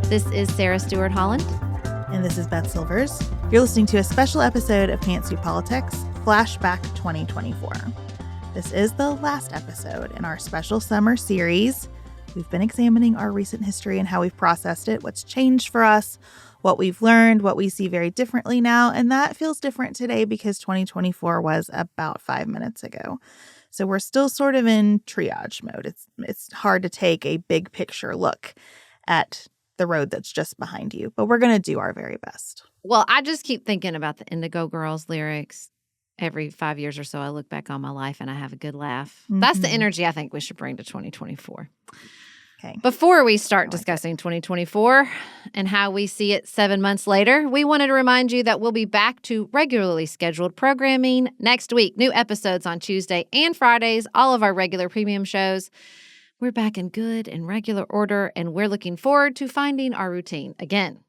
This is Sarah Stewart Holland. And this is Beth Silvers. You're listening to a special episode of Pantsuit Politics, Flashback 2024. This is the last episode in our special summer series. We've been examining our recent history and how we've processed it, what's changed for us, what we've learned, what we see very differently now. And that feels different today because 2024 was about 5 minutes ago. So we're still sort of in triage mode. It's hard to take a big picture look at the road that's just behind you, but we're going to do our very best. Well, I just keep thinking about the Indigo Girls lyrics. Every 5 years or so, I look back on my life and I have a good laugh. Mm-hmm. That's the energy I think we should bring to 2024. Okay. Before we start discussing 2024 and how we see it 7 months later, we wanted to remind you that we'll be back to regularly scheduled programming next week. New episodes on Tuesday and Fridays, all of our regular premium shows. We're back in good and regular order, and we're looking forward to finding our routine again.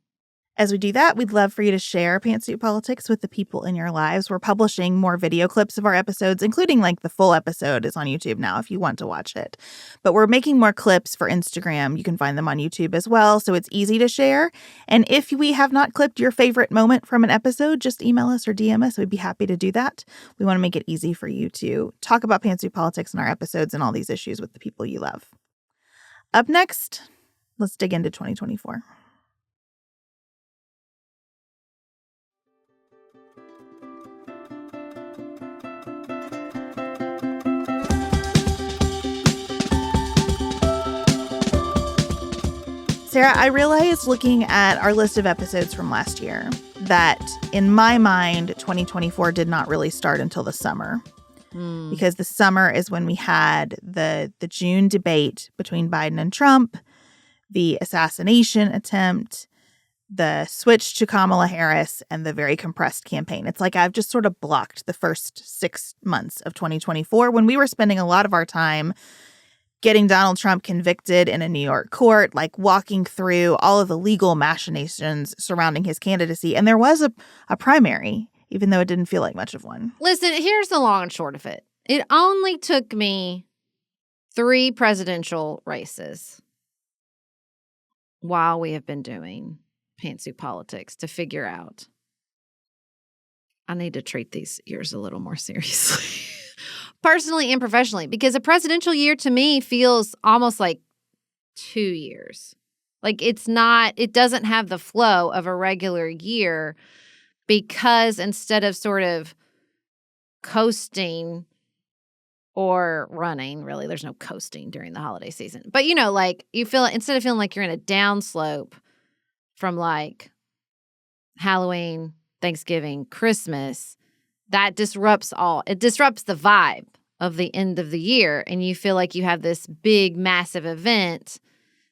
As we do that, we'd love for you to share Pantsuit Politics with the people in your lives. We're publishing more video clips of our episodes, including like the full episode is on YouTube now if you want to watch it. But we're making more clips for Instagram. You can find them on YouTube as well, so it's easy to share. And if we have not clipped your favorite moment from an episode, just email us or DM us. We'd be happy to do that. We want to make it easy for you to talk about Pantsuit Politics in our episodes and all these issues with the people you love. Up next, let's dig into 2024. Sarah, I realized looking at our list of episodes from last year that in my mind, 2024 did not really start until the summer. Because the summer is when we had the June debate between Biden and Trump, the assassination attempt, the switch to Kamala Harris, and the very compressed campaign. It's like I've just sort of blocked the first 6 months of 2024 when we were spending a lot of our time getting Donald Trump convicted in a New York court, like walking through all of the legal machinations surrounding his candidacy. And there was a primary, even though it didn't feel like much of one. Listen, here's the long and short of it. It only took me 3 presidential races while we have been doing Pantsuit Politics to figure out I need to treat these years a little more seriously. Personally and professionally, because a presidential year to me feels almost like 2 years. Like it doesn't have the flow of a regular year because instead of sort of coasting or running, really, there's no coasting during the holiday season. But, like you feel, instead of feeling like you're in a downslope from like Halloween, Thanksgiving, Christmas, that disrupts the vibe of the end of the year. And you feel like you have this big, massive event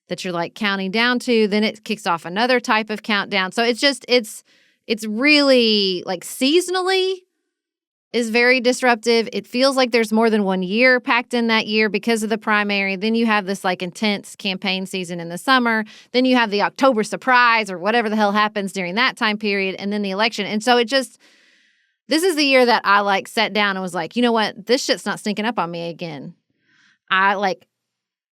that you're like counting down to. Then it kicks off another type of countdown. So it's really like seasonally is very disruptive. It feels like there's more than 1 year packed in that year because of the primary. Then you have this like intense campaign season in the summer. Then you have the October surprise or whatever the hell happens during that time period. And then the election. And so this is the year that I like sat down and was like, you know what? This shit's not sneaking up on me again. I like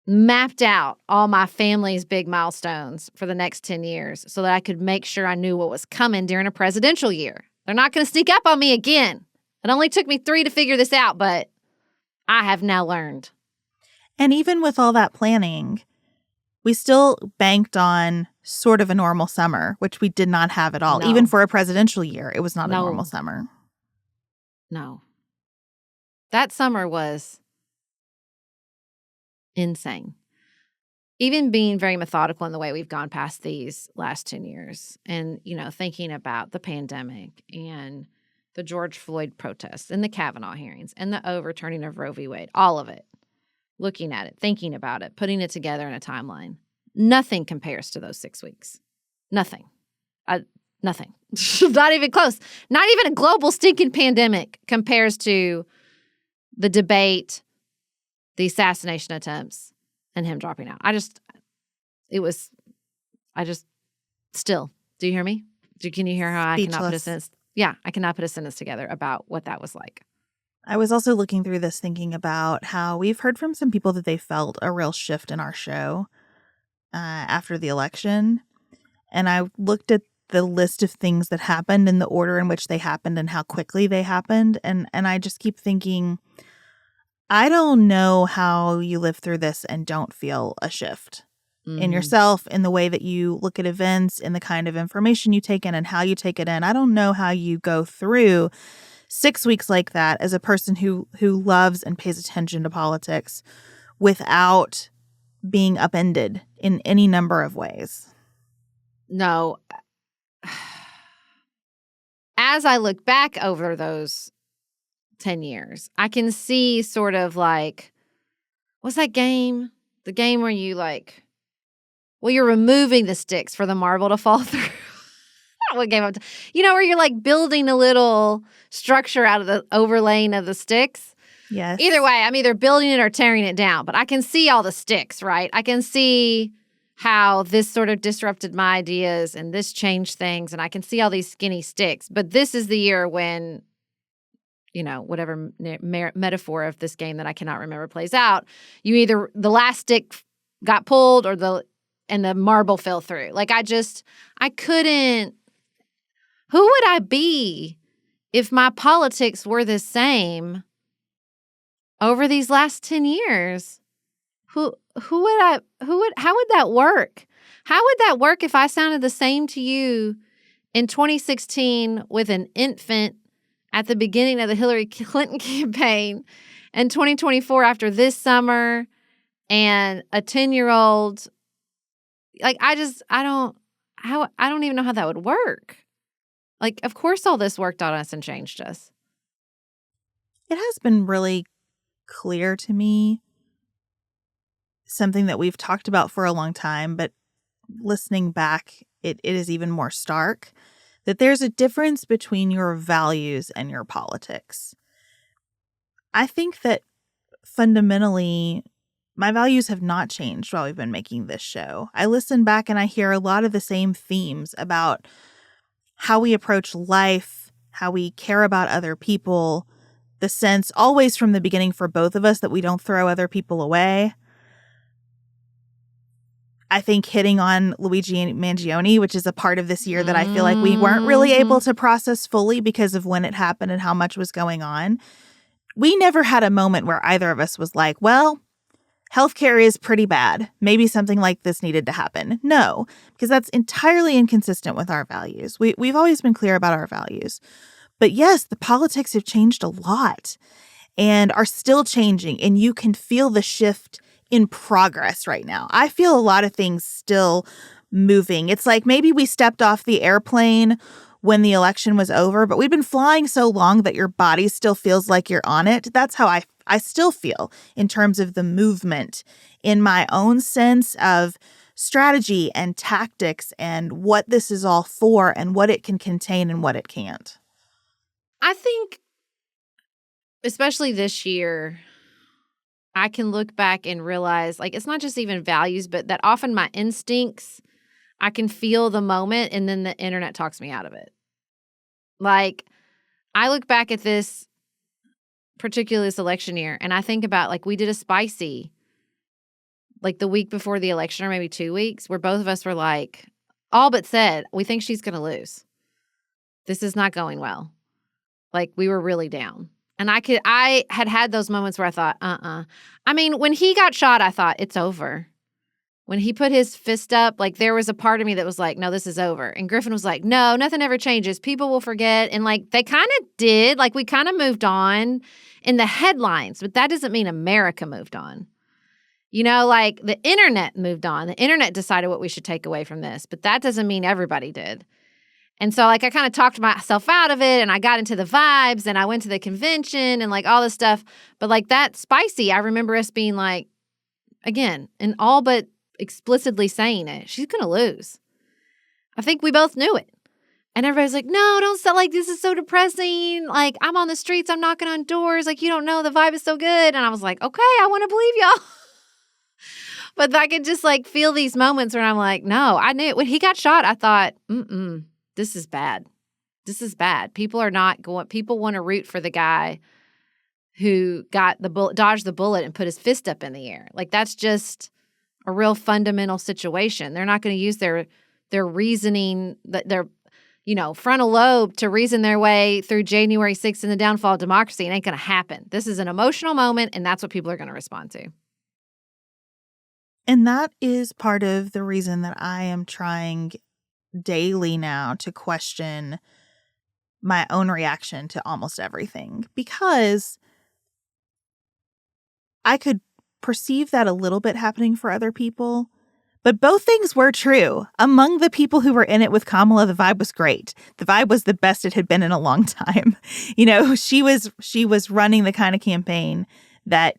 mapped out all my family's big milestones for the next 10 years so that I could make sure I knew what was coming during a presidential year. They're not going to sneak up on me again. It only took me 3 to figure this out, but I have now learned. And even with all that planning, we still banked on sort of a normal summer, which we did not have at all. No. Even for a presidential year, it was not a normal summer. No. That summer was insane. Even being very methodical in the way we've gone past these last 10 years and, thinking about the pandemic and the George Floyd protests and the Kavanaugh hearings and the overturning of Roe v. Wade, all of it, looking at it, thinking about it, putting it together in a timeline. Nothing compares to those 6 weeks. Nothing. Nothing. Not even close. Not even a global stinking pandemic compares to the debate, the assassination attempts, and him dropping out. Still, do you hear me? Can you hear how Speechless. I cannot put a sentence? Yeah, I cannot put a sentence together about what that was like. I was also looking through this thinking about how we've heard from some people that they felt a real shift in our show after the election. And I looked at the list of things that happened and the order in which they happened and how quickly they happened. And I just keep thinking, I don't know how you live through this and don't feel a shift in yourself, in the way that you look at events, in the kind of information you take in and how you take it in. I don't know how you go through 6 weeks like that as a person who loves and pays attention to politics without being upended in any number of ways. No. As I look back over those 10 years, I can see sort of like, what's that game? The game where you you're removing the sticks for the marble to fall through. What game where you're like building a little structure out of the overlaying of the sticks. Yes. Either way, I'm either building it or tearing it down, but I can see all the sticks, right? I can see how this sort of disrupted my ideas and this changed things, and I can see all these skinny sticks. But this is the year when, whatever metaphor of this game that I cannot remember plays out, you either the last stick got pulled or the marble fell through. Like I couldn't. Who would I be if my politics were the same over these last 10 years? How would that work? How would that work if I sounded the same to you in 2016 with an infant at the beginning of the Hillary Clinton campaign, and 2024 after this summer, and a 10-year-old? Like, I don't even know how that would work. Like, of course all this worked on us and changed us. It has been really clear to me, something that we've talked about for a long time, but listening back, it is even more stark, that there's a difference between your values and your politics. I think that fundamentally, my values have not changed while we've been making this show. I listen back and I hear a lot of the same themes about how we approach life, how we care about other people, the sense always from the beginning for both of us that we don't throw other people away. I think hitting on Luigi and Mangione, which is a part of this year that I feel like we weren't really able to process fully because of when it happened and how much was going on. We never had a moment where either of us was like, well, healthcare is pretty bad. Maybe something like this needed to happen. No, because that's entirely inconsistent with our values. We've always been clear about our values. But yes, the politics have changed a lot and are still changing. And you can feel the shift in progress right now. I feel a lot of things still moving. It's like maybe we stepped off the airplane when the election was over, but we've been flying so long that your body still feels like you're on it. That's how I still feel in terms of the movement in my own sense of strategy and tactics and what this is all for and what it can contain and what it can't. I think, especially this year, I can look back and realize, like, it's not just even values, but that often my instincts, I can feel the moment and then the internet talks me out of it. Like, I look back at this, particularly this election year, and I think about, like, we did a spicy, like, the week before the election or maybe 2 weeks, where both of us were like, all but said, we think she's going to lose. This is not going well. Like, we were really down. And I had those moments where I thought, I mean, when he got shot, I thought, it's over. When he put his fist up, like, there was a part of me that was like, no, this is over. And Griffin was like, no, nothing ever changes. People will forget. And, like, they kind of did. Like, we kind of moved on in the headlines, but that doesn't mean America moved on. Like, the internet moved on. The internet decided what we should take away from this, but that doesn't mean everybody did. And so, like, I kind of talked myself out of it, and I got into the vibes, and I went to the convention and, like, all this stuff. But, like, that spicy, I remember us being like, again, and all but explicitly saying it, she's going to lose. I think we both knew it. And everybody's like, no, don't say, like, this is so depressing. Like, I'm on the streets, I'm knocking on doors. Like, you don't know, the vibe is so good. And I was like, okay, I want to believe y'all. But I could just, like, feel these moments where I'm like, no, I knew. When he got shot, I thought, this is bad. This is bad. People are not going, people want to root for the guy who got the bullet, dodged the bullet and put his fist up in the air. Like, that's just a real fundamental situation. They're not going to use their their reasoning, their frontal lobe to reason their way through January 6th and the downfall of democracy. It ain't going to happen. This is an emotional moment, and that's what people are going to respond to. And that is part of the reason that I am trying daily now to question my own reaction to almost everything, because I could perceive that a little bit happening for other people. But both things were true. Among the people who were in it with Kamala, the vibe was great. The vibe was the best it had been in a long time. She was running the kind of campaign that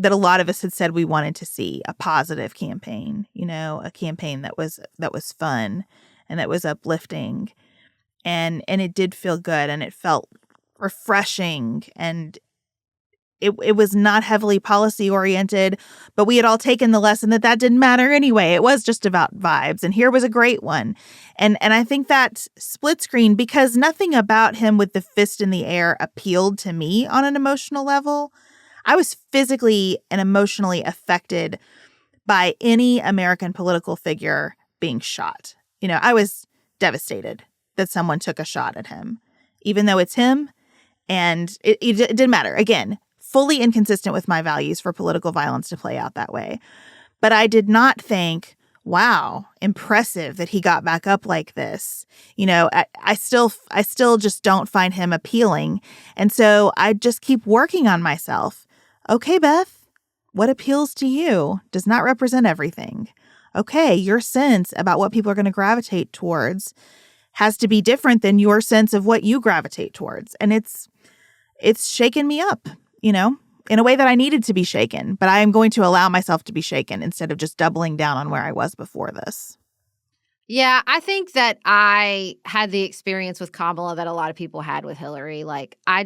a lot of us had said we wanted to see, a positive campaign, a campaign that was fun and that was uplifting. And it did feel good, and it felt refreshing, and it was not heavily policy oriented, but we had all taken the lesson that didn't matter anyway. It was just about vibes, and here was a great one. And I think that split screen, because nothing about him with the fist in the air appealed to me on an emotional level. I was physically and emotionally affected by any American political figure being shot. I was devastated that someone took a shot at him, even though it's him. And it didn't matter. Again, fully inconsistent with my values for political violence to play out that way. But I did not think, wow, impressive that he got back up like this. I still just don't find him appealing. And so I just keep working on myself. Okay, Beth, what appeals to you does not represent everything. Okay, your sense about what people are going to gravitate towards has to be different than your sense of what you gravitate towards. And it's shaken me up, in a way that I needed to be shaken. But I am going to allow myself to be shaken instead of just doubling down on where I was before this. Yeah, I think that I had the experience with Kamala that a lot of people had with Hillary. Like, I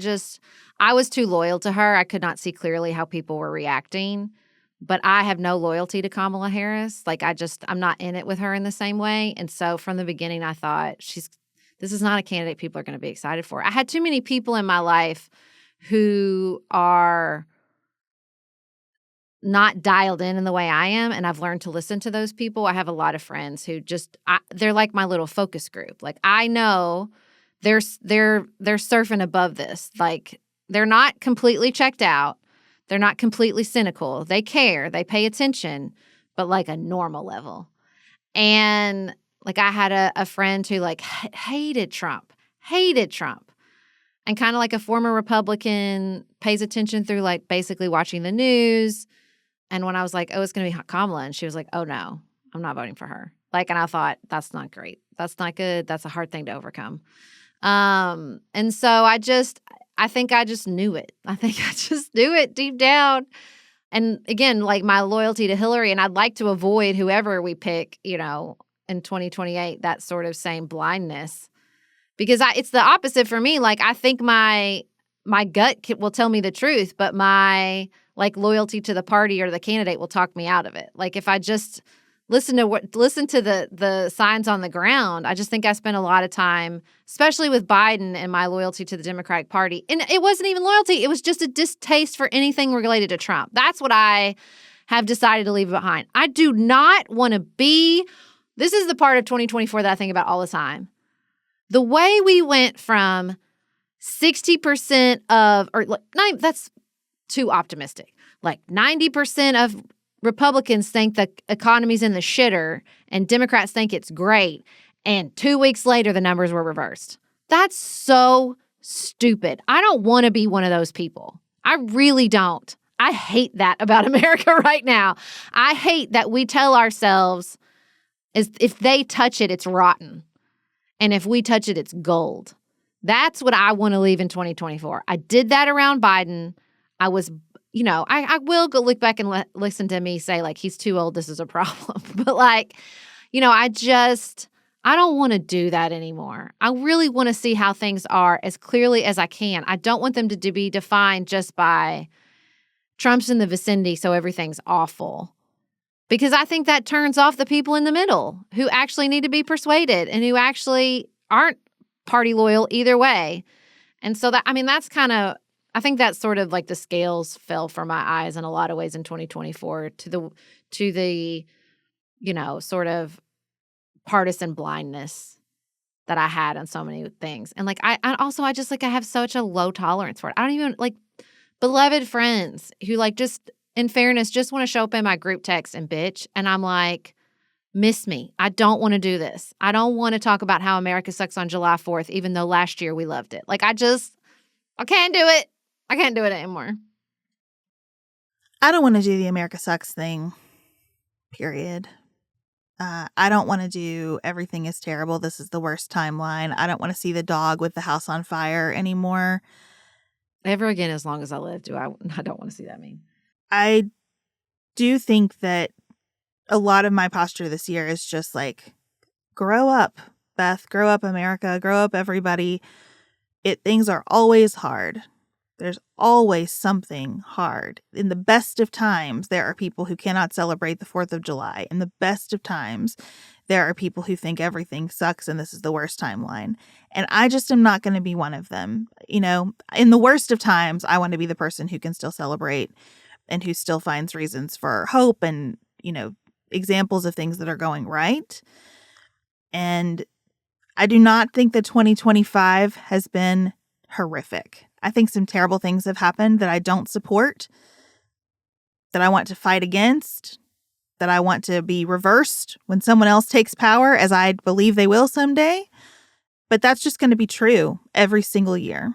was too loyal to her. I could not see clearly how people were reacting. But I have no loyalty to Kamala Harris. Like, I'm not in it with her in the same way. And so from the beginning, I thought this is not a candidate people are going to be excited for. I had too many people in my life who are not dialed in the way I am, and I've learned to listen to those people. I have a lot of friends who they're like my little focus group. Like, I know they're surfing above this. Like, they're not completely checked out. They're not completely cynical. They care. They pay attention, but like a normal level. And like, I had a friend who like hated Trump, and kind of like a former Republican, pays attention through like basically watching the news. And when I was like, oh, it's going to be Kamala, and she was like, oh, no, I'm not voting for her. Like, and I thought, that's not great. That's not good. That's a hard thing to overcome. And so I think I just knew it. I think I just knew it deep down. And again, like my loyalty to Hillary, and I'd like to avoid whoever we pick, in 2028, that sort of same blindness. Because it's the opposite for me. Like, I think my gut will tell me the truth, but my like loyalty to the party or the candidate will talk me out of it. Like, if I just listen to the signs on the ground, I just think I spent a lot of time, especially with Biden and my loyalty to the Democratic Party. And it wasn't even loyalty. It was just a distaste for anything related to Trump. That's what I have decided to leave behind. I do not want to be – this is the part of 2024 that I think about all the time. The way we went from 60% of – or that's too optimistic. Like 90% of Republicans think the economy's in the shitter and Democrats think it's great. And 2 weeks later, the numbers were reversed. That's so stupid. I don't want to be one of those people. I really don't. I hate that about America right now. I hate that we tell ourselves if they touch it, it's rotten. And if we touch it, it's gold. That's what I want to leave in 2024. I did that around Biden. I was, I will go look back and listen to me say, like, he's too old, this is a problem. But, like, I don't want to do that anymore. I really want to see how things are as clearly as I can. I don't want them to be defined just by Trump's in the vicinity, so everything's awful. Because I think that turns off the people in the middle who actually need to be persuaded and who actually aren't party loyal either way. And so that's kind of, I think that's sort of like the scales fell for my eyes in a lot of ways in 2024 to the sort of partisan blindness that I had on so many things. And like I just like I have such a low tolerance for it. I don't even like beloved friends who like just in fairness just want to show up in my group text and bitch, and I'm like, miss me. I don't want to do this. I don't want to talk about how America sucks on July 4th even though last year we loved it. Like I can't do it. I can't do it anymore. I don't want to do the America sucks thing. Period. I don't want to do everything is terrible. This is the worst timeline. I don't want to see the dog with the house on fire anymore. Ever again, as long as I live, I don't want to see that meme. I do think that a lot of my posture this year is just like, grow up, Beth, grow up, America, grow up, everybody. Things are always hard. There's always something hard. In the best of times, there are people who cannot celebrate the 4th of July. In the best of times, there are people who think everything sucks and this is the worst timeline. And I just am not going to be one of them. You know, in the worst of times, I want to be the person who can still celebrate and who still finds reasons for hope and, you know, examples of things that are going right. And I do not think that 2025 has been horrific. I think some terrible things have happened that I don't support, that I want to fight against, that I want to be reversed when someone else takes power, as I believe they will someday. But that's just going to be true every single year.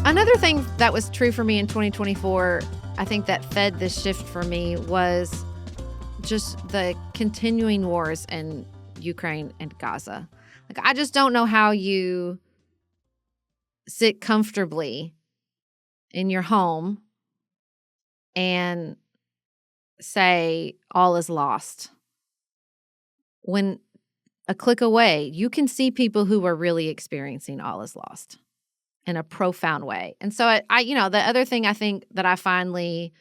Another thing that was true for me in 2024, I think that fed this shift for me, was just the continuing wars in Ukraine and Gaza. Like, I just don't know how you sit comfortably in your home and say all is lost when a click away, you can see people who are really experiencing all is lost in a profound way. And so I you know, the other thing I think that I finally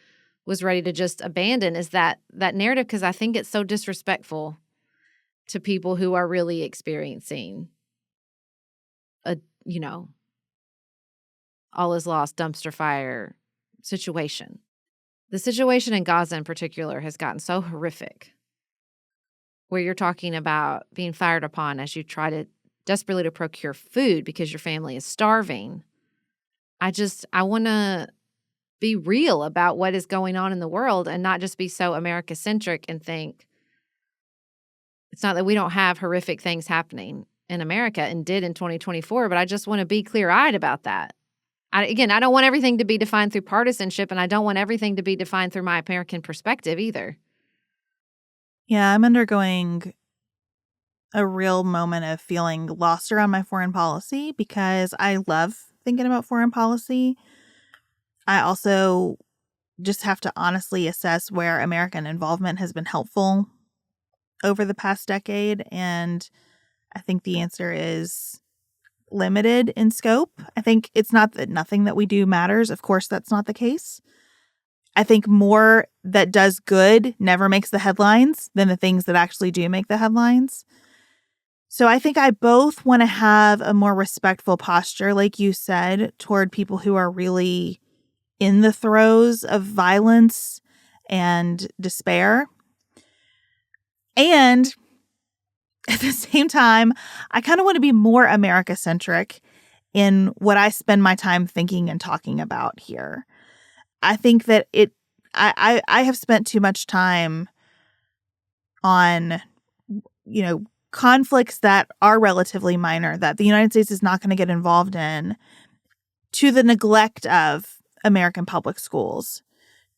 was ready to just abandon is that narrative, because I think it's so disrespectful to people who are really experiencing a, you know, all is lost, dumpster fire situation. The situation in Gaza in particular has gotten so horrific, where you're talking about being fired upon as you try to desperately to procure food because your family is starving. I want to be real about what is going on in the world and not just be so America-centric and think it's not that we don't have horrific things happening in America and did in 2024, but I just want to be clear-eyed about that. I don't want everything to be defined through partisanship, and I don't want everything to be defined through my American perspective either. Yeah, I'm undergoing a real moment of feeling lost around my foreign policy because I love thinking about foreign policy. I also just have to honestly assess where American involvement has been helpful over the past decade. And I think the answer is limited in scope. I think it's not that nothing that we do matters. Of course, that's not the case. I think more that does good never makes the headlines than the things that actually do make the headlines. So I think I both want to have a more respectful posture, like you said, toward people who are really in the throes of violence and despair. And at the same time, I kind of want to be more America-centric in what I spend my time thinking and talking about here. I think that I have spent too much time on, you know, conflicts that are relatively minor, that the United States is not going to get involved in, to the neglect of American public schools,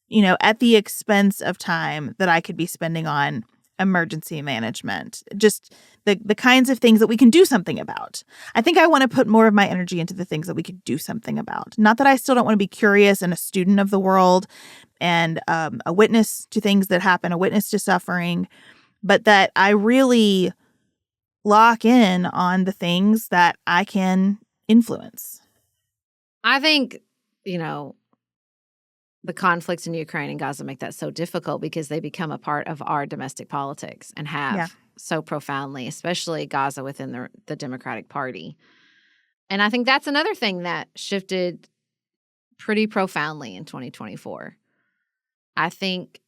you know, at the expense of time that I could be spending on emergency management, just the kinds of things that we can do something about. I think I want to put more of my energy into the things that we could do something about. Not that I still don't want to be curious and a student of the world and a witness to things that happen, a witness to suffering, but that I really lock in on the things that I can influence. I think, you know, the conflicts in Ukraine and Gaza make that so difficult because they become a part of our domestic politics and have so profoundly, especially Gaza within the Democratic Party. And I think that's another thing that shifted pretty profoundly in 2024. I think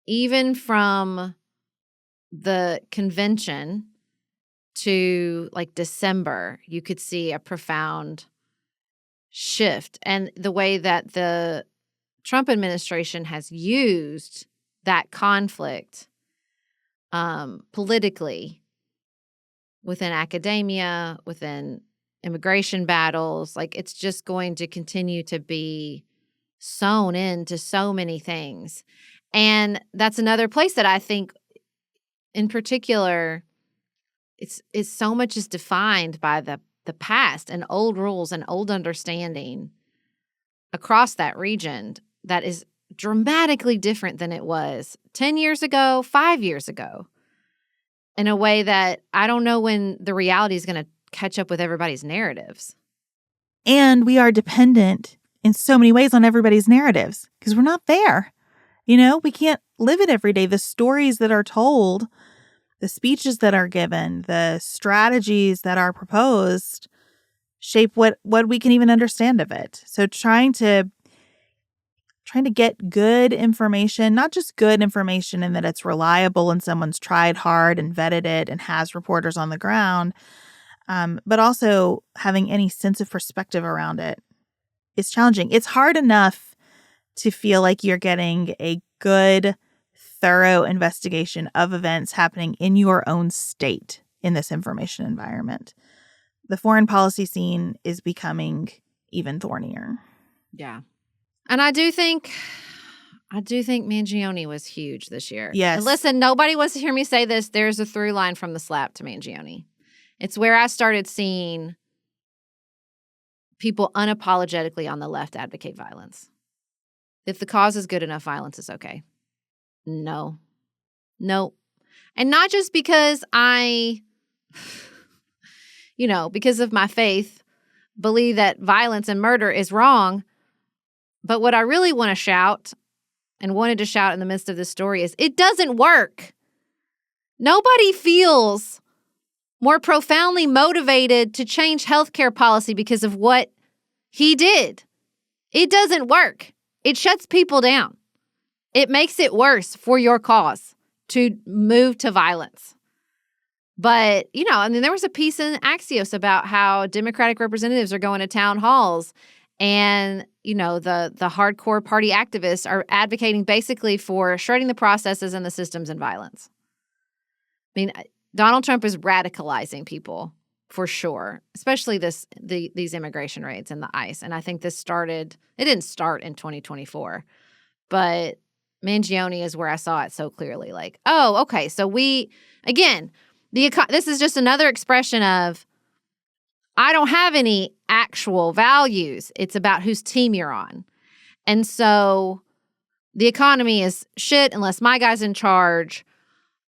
even from the convention to like December, you could see a profound shift. And the way that the Trump administration has used that conflict politically within academia, within immigration battles, like it's just going to continue to be sewn into so many things. And that's another place that I think in particular it's so much is defined by the past and old rules and old understanding across that region that is dramatically different than it was 10 years ago, 5 years ago, in a way that I don't know when the reality is going to catch up with everybody's narratives. And we are dependent in so many ways on everybody's narratives because we're not there. You know, we can't live it every day. The stories that are told, the speeches that are given, the strategies that are proposed shape what we can even understand of it. So trying to get good information, not just good information in that it's reliable and someone's tried hard and vetted it and has reporters on the ground, but also having any sense of perspective around it is challenging. It's hard enough to feel like you're getting a good, thorough investigation of events happening in your own state in this information environment. The foreign policy scene is becoming even thornier. Yeah. And I do think Mangione was huge this year. Yes. And listen, nobody wants to hear me say this. There's a through line from the slap to Mangione. It's where I started seeing people unapologetically on the left advocate violence. If the cause is good enough, violence is okay. No. And not just because I, because of my faith, believe that violence and murder is wrong. But what I really want to shout and wanted to shout in the midst of this story is it doesn't work. Nobody feels more profoundly motivated to change healthcare policy because of what he did. It doesn't work. It shuts people down. It makes it worse for your cause to move to violence. But, there was a piece in Axios about how Democratic representatives are going to town halls and, the hardcore party activists are advocating basically for shredding the processes and the systems and violence. I mean, Donald Trump is radicalizing people for sure, especially these immigration raids and the ICE. And I think it didn't start in 2024, but Mangione is where I saw it so clearly. Like, oh, okay. So this is just another expression of, I don't have any actual values. It's about whose team you're on. And so the economy is shit unless my guy's in charge.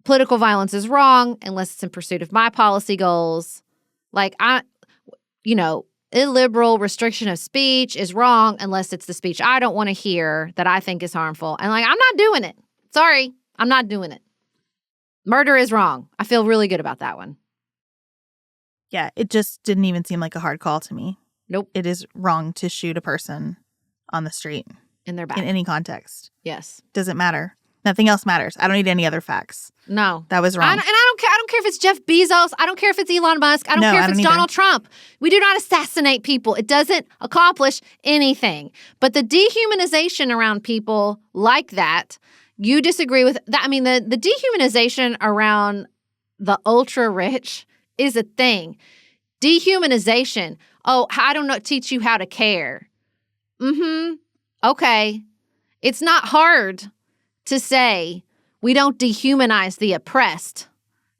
Political violence is wrong unless it's in pursuit of my policy goals. Like, illiberal restriction of speech is wrong unless it's the speech I don't want to hear that I think is harmful. And I'm not doing it. Sorry, I'm not doing it. Murder is wrong. I feel really good about that one. Yeah, it just didn't even seem like a hard call to me. Nope. It is wrong to shoot a person on the street. In their back. In any context. Yes. Doesn't matter. Nothing else matters. I don't need any other facts. No. That was wrong. I don't care if it's Jeff Bezos. I don't care if it's Elon Musk. I don't care if it's Donald Trump. We do not assassinate people. It doesn't accomplish anything. But the dehumanization around people like that, you disagree with that. I mean, the dehumanization around the ultra rich is a thing. Dehumanization. Oh, I don't teach you how to care. Okay. It's not hard to say we don't dehumanize the oppressed.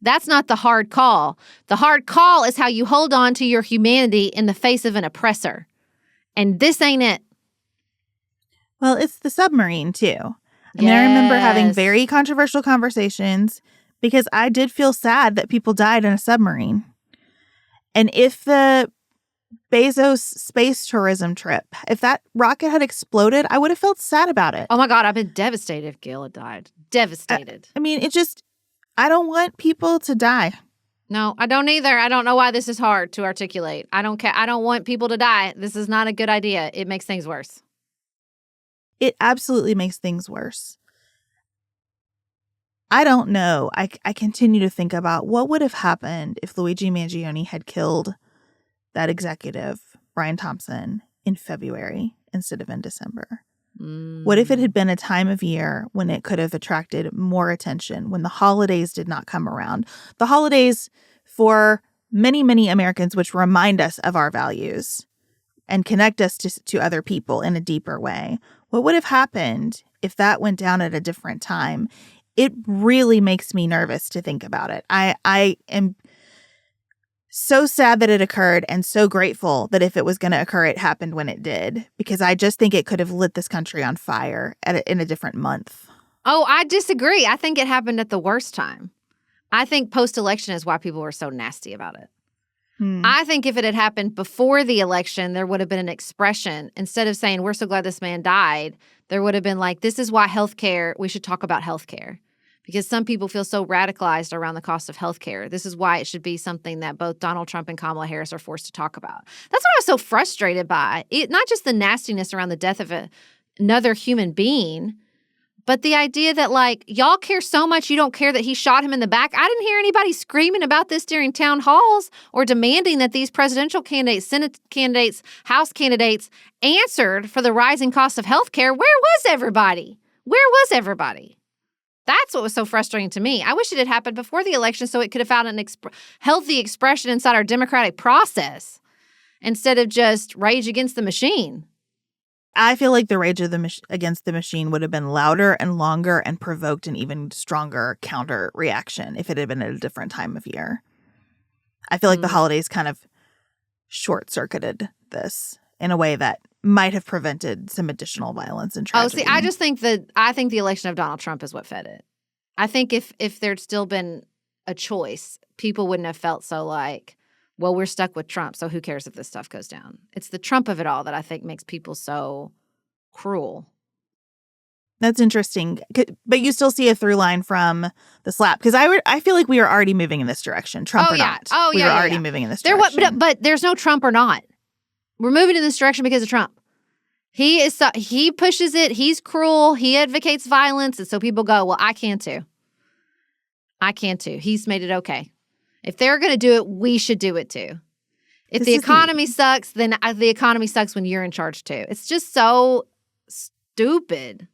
That's not the hard call. The hard call is how you hold on to your humanity in the face of an oppressor. And this ain't it. Well, it's the submarine, too. I mean, I remember having very controversial conversations because I did feel sad that people died in a submarine. And if the Bezos space tourism trip, if that rocket had exploded, I would have felt sad about it. Oh my God, I've been devastated if Gil had died. Devastated. I mean, I don't want people to die. No, I don't either. I don't know why this is hard to articulate. I don't care. I don't want people to die. This is not a good idea. It makes things worse. It absolutely makes things worse. I don't know. I continue to think about what would have happened if Luigi Mangione had killed that executive, Brian Thompson, in February instead of in December. What if it had been a time of year when it could have attracted more attention, when the holidays did not come around? The holidays for many, many Americans, which remind us of our values and connect us to other people in a deeper way. What would have happened if that went down at a different time? It really makes me nervous to think about it. I am so sad that it occurred and so grateful that if it was going to occur, it happened when it did, because I just think it could have lit this country on fire in a different month. Oh, I disagree. I think it happened at the worst time. I think post-election is why people were so nasty about it. I think if it had happened before the election, there would have been an expression. Instead of saying, we're so glad this man died, there would have been like, this is why healthcare, we should talk about healthcare. Because some people feel so radicalized around the cost of healthcare. This is why it should be something that both Donald Trump and Kamala Harris are forced to talk about. That's what I was so frustrated by. Not just the nastiness around the death of another human being, but the idea that, like, y'all care so much you don't care that he shot him in the back. I didn't hear anybody screaming about this during town halls or demanding that these presidential candidates, Senate candidates, House candidates answered for the rising cost of healthcare. Where was everybody? Where was everybody? That's what was so frustrating to me. I wish it had happened before the election so it could have found an healthy expression inside our democratic process instead of just rage against the machine. I feel like the rage of against the machine would have been louder and longer and provoked an even stronger counter reaction if it had been at a different time of year. I feel like the holidays kind of short-circuited this in a way that might have prevented some additional violence and tragedy. Oh, see, I think the election of Donald Trump is what fed it. I think if there'd still been a choice, people wouldn't have felt so like, well, we're stuck with Trump, so who cares if this stuff goes down? It's the Trump of it all that I think makes people so cruel. That's interesting. But you still see a through line from the slap. Because I feel like we are already moving in this direction, Trump or not. We are already moving in this direction. But there's no Trump or not. We're moving in this direction because of Trump. He pushes it. He's cruel. He advocates violence. And so people go, well, I can too. I can too. He's made it okay. If they're going to do it, we should do it too. If the economy sucks, then the economy sucks when you're in charge too. It's just so stupid.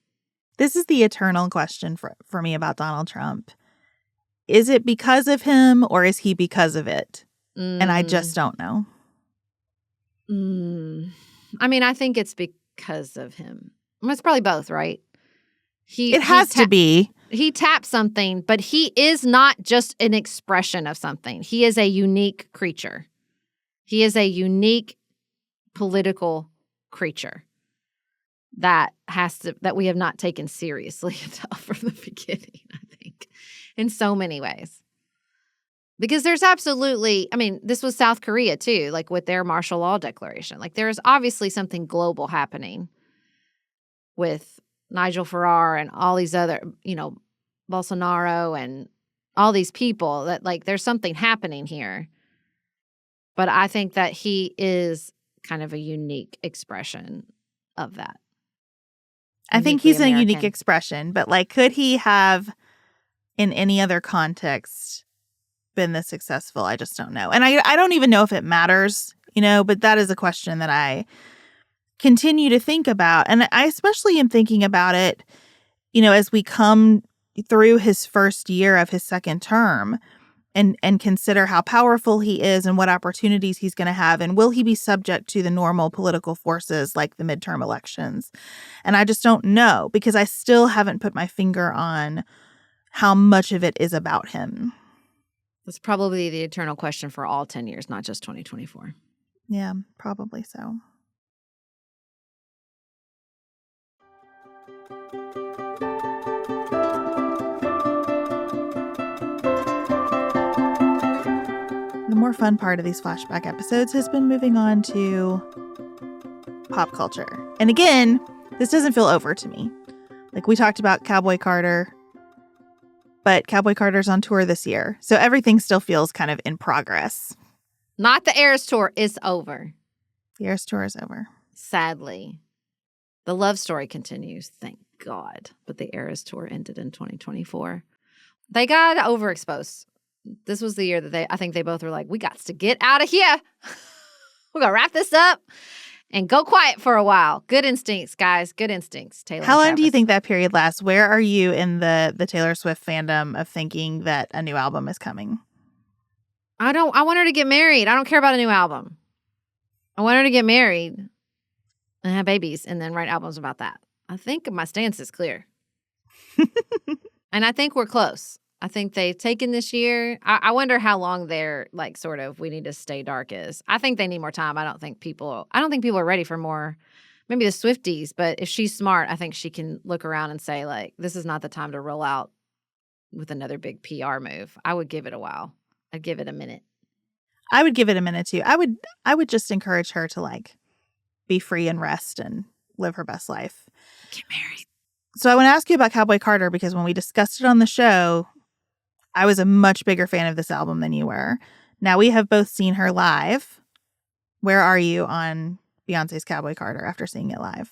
This is the eternal question for me about Donald Trump. Is it because of him or is he because of it? And I just don't know. I mean, I think it's because of him. It's probably both, right? It has to be. He tapped something, but he is not just an expression of something. He is a unique creature. He is a unique political creature that we have not taken seriously enough from the beginning, I think, in so many ways. Because there's absolutely, I mean, this was South Korea too, like with their martial law declaration. Like there is obviously something global happening with Nigel Farage and all these other, Bolsonaro and all these people that like there's something happening here. But I think that he is kind of a unique expression of that. I think he's a unique expression, but like could he have in any other context been this successful? I just don't know. And I don't even know if it matters, but that is a question that I continue to think about. And I especially am thinking about it, as we come through his first year of his second term and consider how powerful he is and what opportunities he's going to have. And will he be subject to the normal political forces like the midterm elections? And I just don't know because I still haven't put my finger on how much of it is about him. That's probably the eternal question for all 10 years, not just 2024. Yeah, probably so. The more fun part of these flashback episodes has been moving on to pop culture. And again, this doesn't feel over to me. Like we talked about Cowboy Carter, but Cowboy Carter's on tour this year. So everything still feels kind of in progress. Not the Eras Tour is over. The Eras Tour is over. Sadly. The love story continues, thank God. But the Eras Tour ended in 2024. They got overexposed. This was the year that I think they both were like, we got to get out of here. We're going to wrap this up and go quiet for a while. Good instincts, guys. Good instincts. Taylor. How long do you think that period lasts? Where are you in the Taylor Swift fandom of thinking that a new album is coming? I want her to get married. I don't care about a new album. I want her to get married and have babies and then write albums about that. I think my stance is clear. And I think we're close. I think they've taken this year. I wonder how long their like sort of we need to stay dark is. I think they need more time. I don't think people are ready for more, maybe the Swifties, but if she's smart, I think she can look around and say like, this is not the time to roll out with another big PR move. I would give it a while. I'd give it a minute. I would give it a minute too. I would just encourage her to like be free and rest and live her best life. Get married. So I want to ask you about Cowboy Carter because when we discussed it on the show, I was a much bigger fan of this album than you were. Now we have both seen her live. Where are you on Beyonce's Cowboy Carter after seeing it live?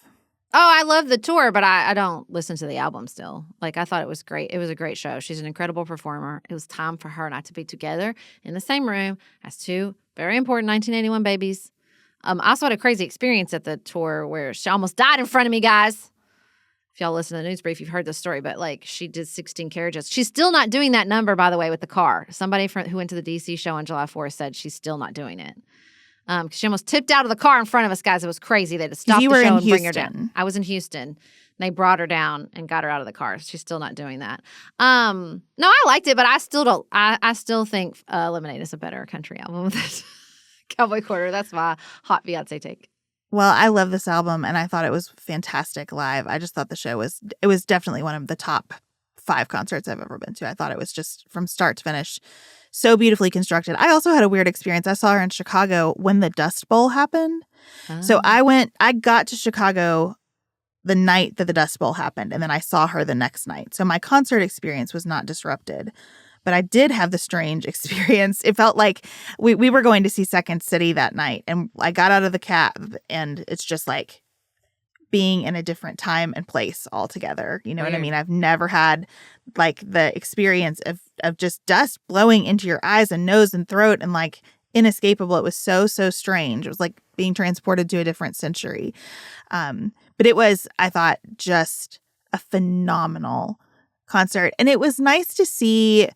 Oh, I love the tour, but I don't listen to the album still. Like, I thought it was great. It was a great show. She's an incredible performer. It was time for her and I to be together in the same room as two very important 1981 babies. I also had a crazy experience at the tour where she almost died in front of me, guys. If y'all listen to the news brief, you've heard the story, but like she did 16 carriages. She's still not doing that number, by the way, with the car. Somebody who went to the DC show on July 4th said she's still not doing it. She almost tipped out of the car in front of us, guys. It was crazy. They had to stop the show and bring her down. I was in Houston. They brought her down and got her out of the car. She's still not doing that. No, I liked it, but I still don't. I still think Lemonade is a better country album than Cowboy Carter. That's my hot Beyonce take. Well, I love this album, and I thought it was fantastic live. I just thought the show was definitely one of the top 5 concerts I've ever been to. I thought it was just from start to finish so beautifully constructed. I also had a weird experience. I saw her in Chicago when the Dust Bowl happened. Oh. So I got to Chicago the night that the Dust Bowl happened, and then I saw her the next night. So my concert experience was not disrupted. But I did have the strange experience. It felt like we were going to see Second City that night. And I got out of the cab and it's just like being in a different time and place altogether. You know what I mean? I've never had like the experience of just dust blowing into your eyes and nose and throat and like inescapable. It was so strange. It was like being transported to a different century. But it was, I thought, just a phenomenal concert. And it was nice to see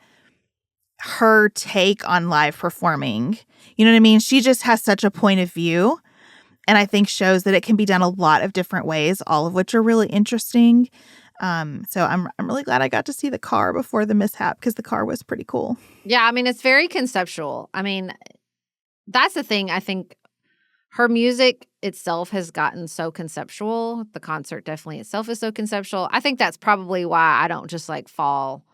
her take on live performing. You know what I mean? She just has such a point of view and I think shows that it can be done a lot of different ways, all of which are really interesting. So I'm really glad I got to see the car before the mishap because the car was pretty cool. Yeah, I mean, it's very conceptual. I mean, that's the thing. I think her music itself has gotten so conceptual. The concert definitely itself is so conceptual. I think that's probably why I don't just like fall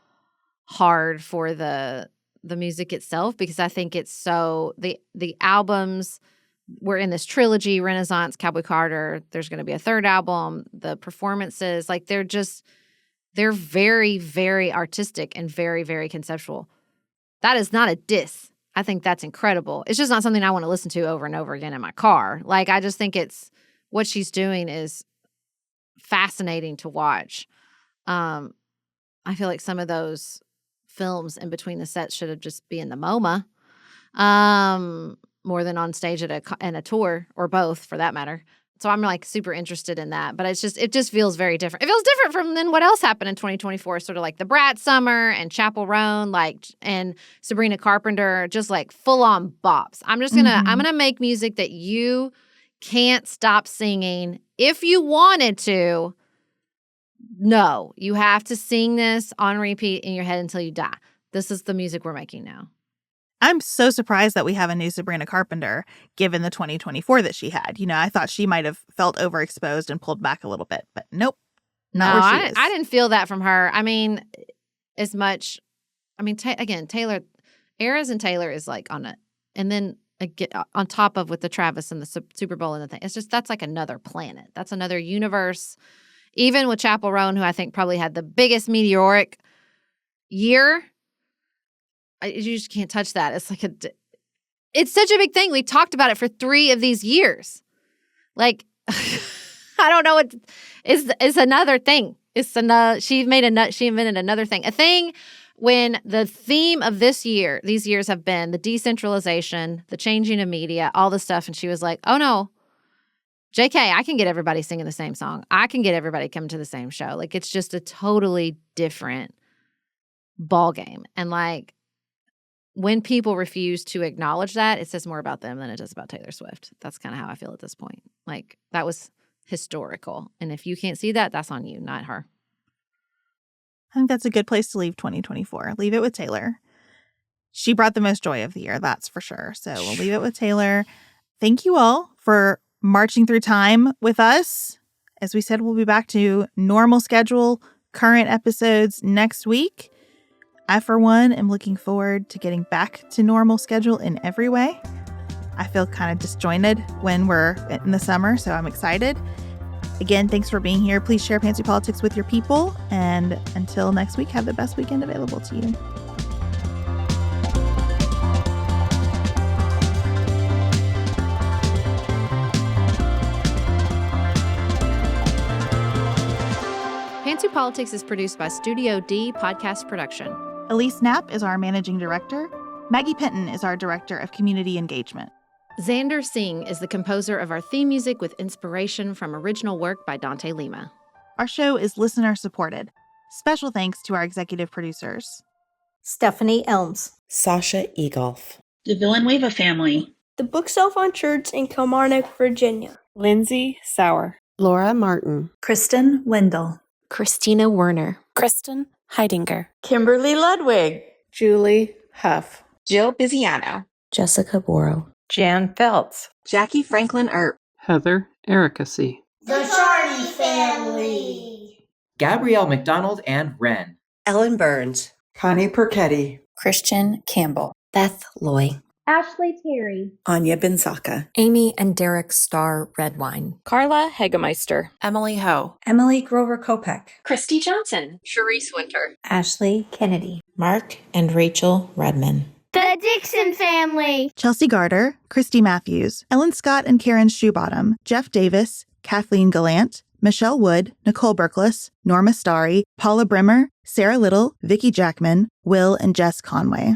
hard for the music itself, because I think it's so the albums were in this trilogy, Renaissance, Cowboy Carter. There's going to be a third album. The performances, like they're very, very artistic and very, very conceptual. That is not a diss. I think that's incredible. It's just not something I want to listen to over and over again in my car. Like, I just think it's what she's doing is fascinating to watch. I feel like some of those films in between the sets should have just be in the MoMA, more than on stage at a tour, or both for that matter. So I'm like super interested in that, but it just feels very different. It feels different from than what else happened in 2024, sort of like the Brat Summer and Chappell Roan, like, and Sabrina Carpenter, just like full on bops. I'm gonna make music that you can't stop singing. If you wanted to, no, you have to sing this on repeat in your head until you die. This is the music we're making now. I'm so surprised that we have a new Sabrina Carpenter, given the 2024 that she had. You know, I thought she might have felt overexposed and pulled back a little bit, but nope. I didn't feel that from her. I mean, as much. I mean, again, Taylor, Eras and Taylor is like on it, and then again, on top of with the Travis and the Super Bowl and the thing. It's just that's like another planet. That's another universe. Even with Chappell Roan, who I think probably had the biggest meteoric year, you just can't touch that. It's such a big thing. We talked about it for 3 of these years. Like, I don't know. It's another thing. She invented another thing. A thing when the theme of these years have been the decentralization, the changing of media, all the stuff. And she was like, oh no, JK, I can get everybody singing the same song. I can get everybody coming to the same show. Like, it's just a totally different ball game. And like, when people refuse to acknowledge that, it says more about them than it does about Taylor Swift. That's kind of how I feel at this point. Like, that was historical. And if you can't see that, that's on you, not her. I think that's a good place to leave 2024. Leave it with Taylor. She brought the most joy of the year, that's for sure. So we'll leave it with Taylor. Thank you all for marching through time with us. As we said, we'll be back to normal schedule, current episodes next week. I, for one, am looking forward to getting back to normal schedule in every way. I feel kind of disjointed when we're in the summer, so I'm excited. Again, thanks for being here. Please share Pantsuit Politics with your people. And until next week, have the best weekend available to you. Pantsuit Politics is produced by Studio D Podcast Production. Elise Knapp is our managing director. Maggie Penton is our director of community engagement. Xander Singh is the composer of our theme music with inspiration from original work by Dante Lima. Our show is listener supported. Special thanks to our executive producers: Stephanie Elms, Sasha Egolf, the Villanueva family, the Bookshelf on Church in Kilmarnock, Virginia, Lindsay Sauer, Laura Martin, Kristen Wendell, Christina Werner, Kristen Heidinger, Kimberly Ludwig, Julie Huff, Jill Biziano, Jessica Borrow, Jan Feltz, Jackie Franklin Earp, Heather Ericacy, the Charney family, Gabrielle McDonald and Wren, Ellen Burns, Connie Perchetti, Christian Campbell, Beth Loy, Ashley Terry, Anya Bensaka, Amy and Derek Starr Redwine, Carla Hegemeister, Emily Ho, Emily Grover Kopek, Christy Johnson, Charisse Winter, Ashley Kennedy, Mark and Rachel Redman, the Dixon family, Chelsea Garter, Christy Matthews, Ellen Scott and Karen Shoebottom, Jeff Davis, Kathleen Gallant, Michelle Wood, Nicole Berkless, Norma Starry, Paula Brimmer, Sarah Little, Vicki Jackman, Will and Jess Conway.